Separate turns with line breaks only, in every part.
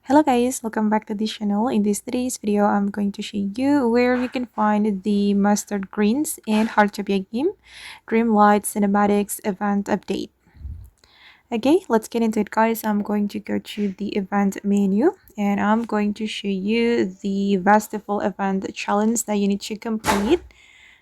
Hello guys, welcome back to this channel. In today's video, I'm going to show you where you can find the mustard greens in Heartopia game Dreamlight cinematics event update. Okay, let's get into it guys. I'm going to go to the event menu and I'm going to show you the festival event challenge that you need to complete.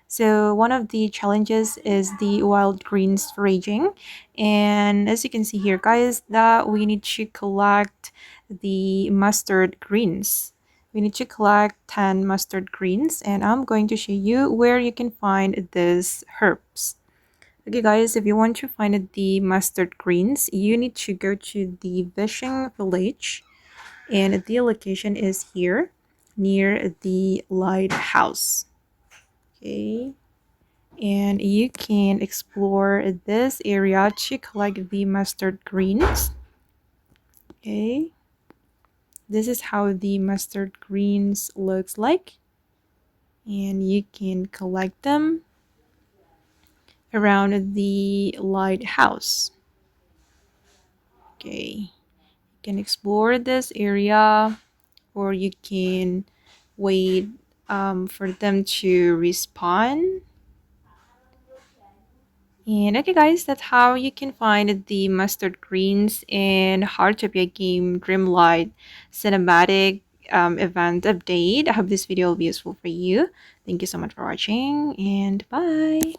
So one of the challenges is the wild greens foraging, and as you can see here guys, that we need to collect the mustard greens. We need to collect 10 mustard greens, and I'm going to show you where you can find these herbs. Okay guys, if you want to find the mustard greens, you need to go to the fishing village, and the location is here near the lighthouse. Okay, and you can explore this area to collect the mustard greens. Okay, this is how the mustard greens looks like, and you can collect them around the lighthouse. Okay, you can explore this area, or you can wait for them to respawn. And okay guys, that's how you can find the mustard greens in Heartopia game Dreamlight cinematic event update. I hope this video will be useful for you. Thank you so much for watching and bye.